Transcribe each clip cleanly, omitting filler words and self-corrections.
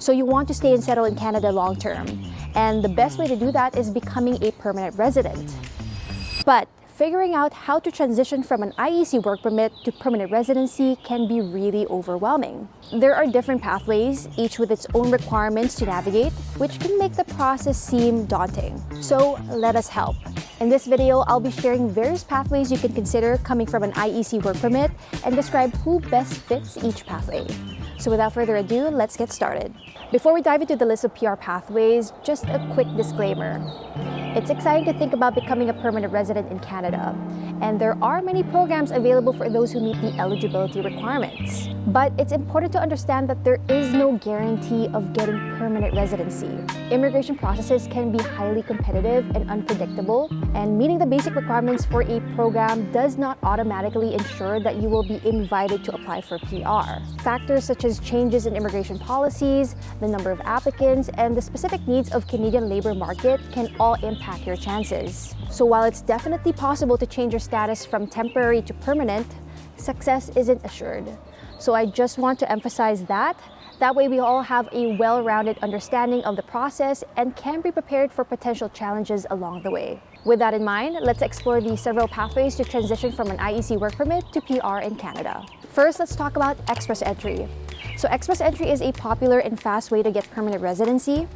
So you want to stay and settle in Canada long term. And the best way to do that is becoming a permanent resident. But figuring out how to transition from an IEC work permit to permanent residency can be really overwhelming. There are different pathways, each with its own requirements to navigate, which can make the process seem daunting. So let us help. In this video, I'll be sharing various pathways you can consider coming from an IEC work permit and describe who best fits each pathway. So without further ado, let's get started. Before we dive into the list of PR pathways, just a quick disclaimer. It's exciting to think about becoming a permanent resident in Canada, and there are many programs available for those who meet the eligibility requirements. But it's important to understand that there is no guarantee of getting permanent residency. Immigration processes can be highly competitive and unpredictable, and meeting the basic requirements for a program does not automatically ensure that you will be invited to apply for PR. Factors such as changes in immigration policies, the number of applicants, and the specific needs of Canadian labor market can all impact your chances. So while it's definitely possible to change your status from temporary to permanent, success isn't assured. So I just want to emphasize that. That way we all have a well-rounded understanding of the process and can be prepared for potential challenges along the way. With that in mind, let's explore the several pathways to transition from an IEC work permit to PR in Canada. First, let's talk about express entry. So express entry is a popular and fast way to get permanent residency.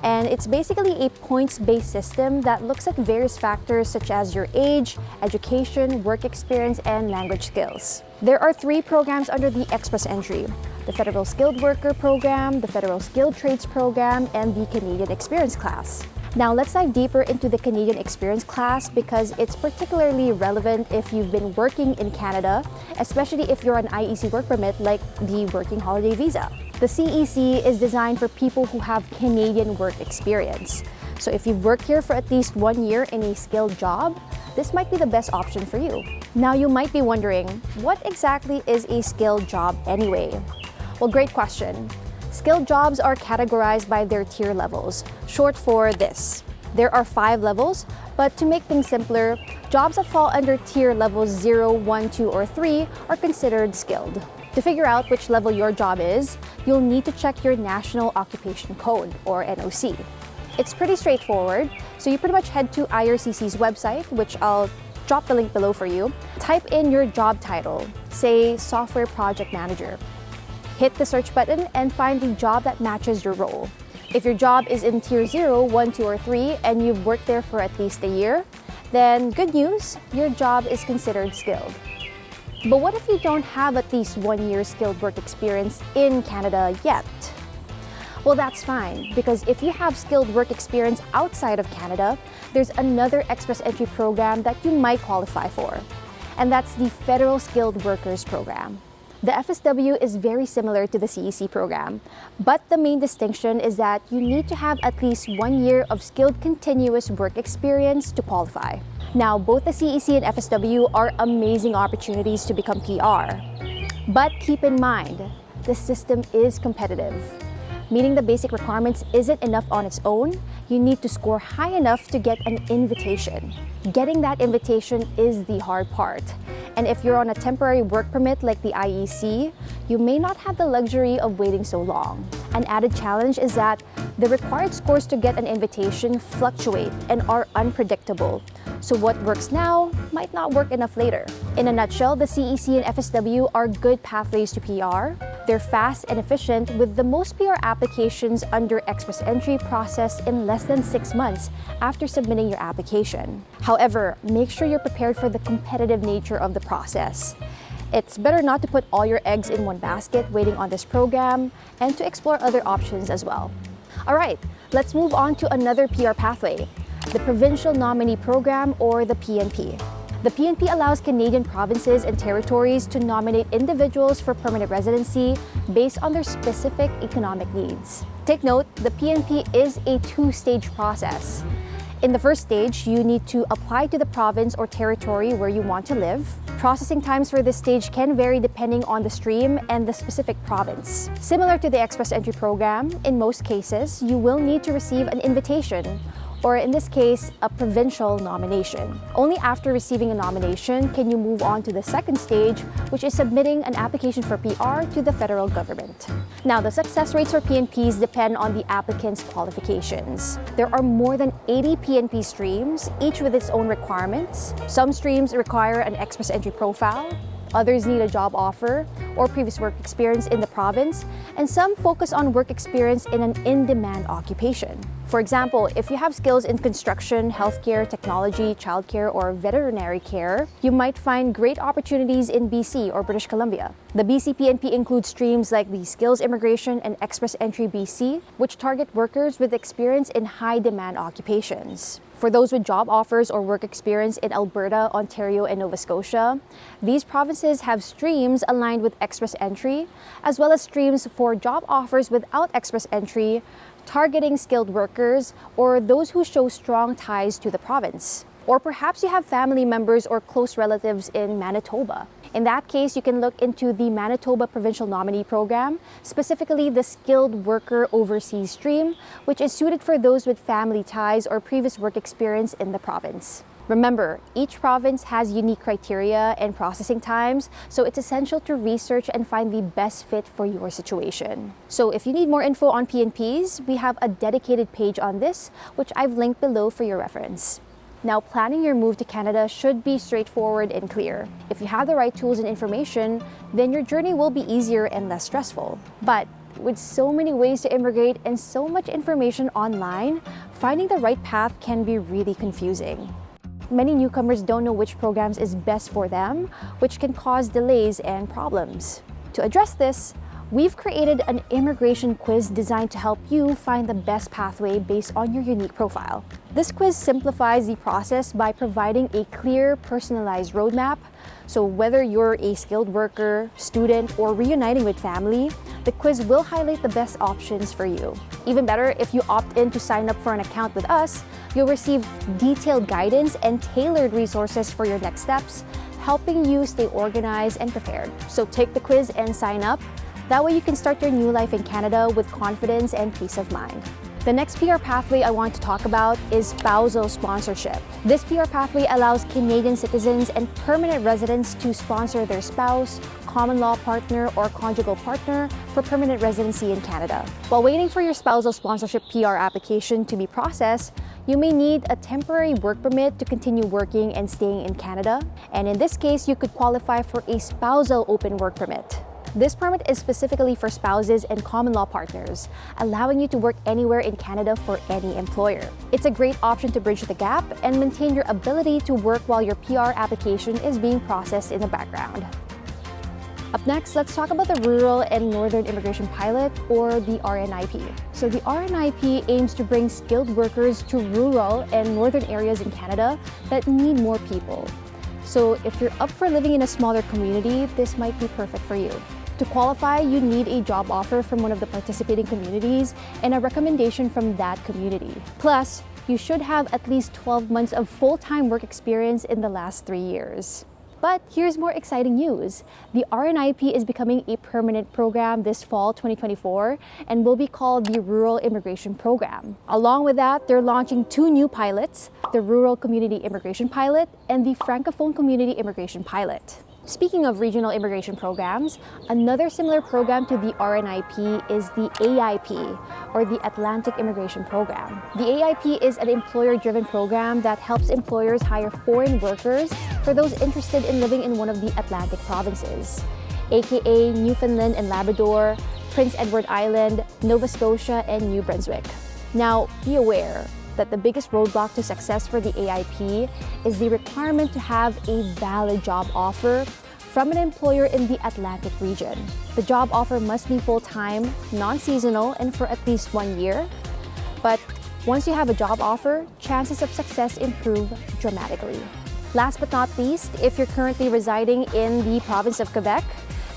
And it's basically a points-based system that looks at various factors such as your age, education, work experience, and language skills. There are 3 programs under the express entry: the Federal Skilled Worker Program, the Federal Skilled Trades Program, and the Canadian Experience class. Now let's dive deeper into the Canadian Experience class because it's particularly relevant if you've been working in Canada, especially if you're on IEC work permit like the Working Holiday Visa. The CEC is designed for people who have Canadian work experience. So if you've worked here for at least 1 year in a skilled job, this might be the best option for you. Now you might be wondering, what exactly is a skilled job anyway? Well, great question. Skilled jobs are categorized by their tier levels, short for this. There are 5 levels, but to make things simpler, jobs that fall under tier levels 0, 1, 2, or 3 are considered skilled. To figure out which level your job is, you'll need to check your National Occupation Code, or NOC. It's pretty straightforward, so you pretty much head to IRCC's website, which I'll drop the link below for you. Type in your job title, say Software Project Manager. Hit the search button and find the job that matches your role. If your job is in tier 0, 1, 2, or 3, and you've worked there for at least a year, then good news, your job is considered skilled. But what if you don't have at least 1 year skilled work experience in Canada yet? Well, that's fine, because if you have skilled work experience outside of Canada, there's another express entry program that you might qualify for, and that's the Federal Skilled Workers Program. The FSW is very similar to the CEC program, but the main distinction is that you need to have at least 1 year of skilled continuous work experience to qualify. Now, both the CEC and FSW are amazing opportunities to become PR. But keep in mind, the system is competitive. Meeting the basic requirements isn't enough on its own. You need to score high enough to get an invitation. Getting that invitation is the hard part. And if you're on a temporary work permit like the IEC, you may not have the luxury of waiting so long. An added challenge is that the required scores to get an invitation fluctuate and are unpredictable. So what works now might not work enough later. In a nutshell, the CEC and FSW are good pathways to PR. They're fast and efficient, with the most PR applications under express entry processed in less than 6 months after submitting your application. However, make sure you're prepared for the competitive nature of the process. It's better not to put all your eggs in one basket waiting on this program, and to explore other options as well. All right, let's move on to another PR pathway, the Provincial Nominee Program, or the PNP. The PNP allows Canadian provinces and territories to nominate individuals for permanent residency based on their specific economic needs. Take note, the PNP is a 2-stage process. In the first stage, you need to apply to the province or territory where you want to live. Processing times for this stage can vary depending on the stream and the specific province. Similar to the Express Entry program, in most cases, you will need to receive an invitation or in this case, a provincial nomination. Only after receiving a nomination can you move on to the second stage, which is submitting an application for PR to the federal government. Now, the success rates for PNPs depend on the applicant's qualifications. There are more than 80 PNP streams, each with its own requirements. Some streams require an express entry profile, others need a job offer or previous work experience in the province, and some focus on work experience in an in-demand occupation. For example, if you have skills in construction, healthcare, technology, childcare, or veterinary care, you might find great opportunities in BC or British Columbia. The BC PNP includes streams like the Skills Immigration and Express Entry BC, which target workers with experience in high-demand occupations. For those with job offers or work experience in Alberta, Ontario, and Nova Scotia, these provinces have streams aligned with express entry, as well as streams for job offers without express entry, targeting skilled workers or those who show strong ties to the province. Or perhaps you have family members or close relatives in Manitoba. In that case, you can look into the Manitoba Provincial Nominee Program, specifically the Skilled Worker Overseas Stream, which is suited for those with family ties or previous work experience in the province. Remember, each province has unique criteria and processing times, so it's essential to research and find the best fit for your situation. So if you need more info on PNPs, we have a dedicated page on this, which I've linked below for your reference. Now, planning your move to Canada should be straightforward and clear. If you have the right tools and information, then your journey will be easier and less stressful. But with so many ways to immigrate and so much information online, finding the right path can be really confusing. Many newcomers don't know which programs is best for them, which can cause delays and problems. To address this, we've created an immigration quiz designed to help you find the best pathway based on your unique profile. This quiz simplifies the process by providing a clear, personalized roadmap. So whether you're a skilled worker, student, or reuniting with family, the quiz will highlight the best options for you. Even better, if you opt in to sign up for an account with us, you'll receive detailed guidance and tailored resources for your next steps, helping you stay organized and prepared. So take the quiz and sign up. That way you can start your new life in Canada with confidence and peace of mind. The next PR pathway I want to talk about is spousal sponsorship. This PR pathway allows Canadian citizens and permanent residents to sponsor their spouse, common law partner, or conjugal partner for permanent residency in Canada. While waiting for your spousal sponsorship PR application to be processed, you may need a temporary work permit to continue working and staying in Canada. And in this case, you could qualify for a spousal open work permit. This permit is specifically for spouses and common law partners, allowing you to work anywhere in Canada for any employer. It's a great option to bridge the gap and maintain your ability to work while your PR application is being processed in the background. Up next, let's talk about the Rural and Northern Immigration Pilot, or the RNIP. So the RNIP aims to bring skilled workers to rural and northern areas in Canada that need more people. So if you're up for living in a smaller community, this might be perfect for you. To qualify, you need a job offer from one of the participating communities and a recommendation from that community. Plus, you should have at least 12 months of full-time work experience in the last 3 years. But here's more exciting news. The RNIP is becoming a permanent program this fall 2024 and will be called the Rural Immigration Program. Along with that, they're launching 2 new pilots, the Rural Community Immigration Pilot and the Francophone Community Immigration Pilot. Speaking of regional immigration programs, another similar program to the RNIP is the AIP, or the Atlantic Immigration Program. The AIP is an employer-driven program that helps employers hire foreign workers for those interested in living in one of the Atlantic provinces, aka Newfoundland and Labrador, Prince Edward Island, Nova Scotia, and New Brunswick. Now, be aware that the biggest roadblock to success for the AIP is the requirement to have a valid job offer from an employer in the Atlantic region. The job offer must be full-time, non-seasonal, and for at least 1 year. But once you have a job offer, chances of success improve dramatically. Last but not least, if you're currently residing in the province of Quebec,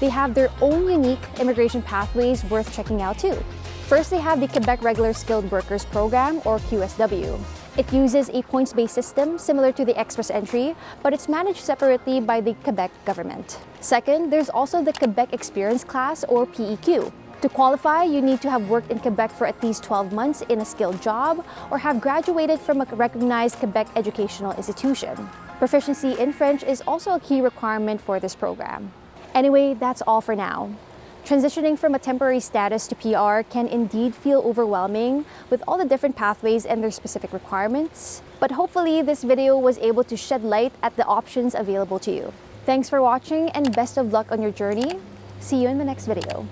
they have their own unique immigration pathways worth checking out too. First, they have the Quebec Regular Skilled Workers Program, or QSW. It uses a points-based system similar to the Express Entry, but it's managed separately by the Quebec government. Second, there's also the Quebec Experience Class, or PEQ. To qualify, you need to have worked in Quebec for at least 12 months in a skilled job or have graduated from a recognized Quebec educational institution. Proficiency in French is also a key requirement for this program. Anyway, that's all for now. Transitioning from a temporary status to PR can indeed feel overwhelming with all the different pathways and their specific requirements. But hopefully this video was able to shed light at the options available to you. Thanks for watching and best of luck on your journey. See you in the next video.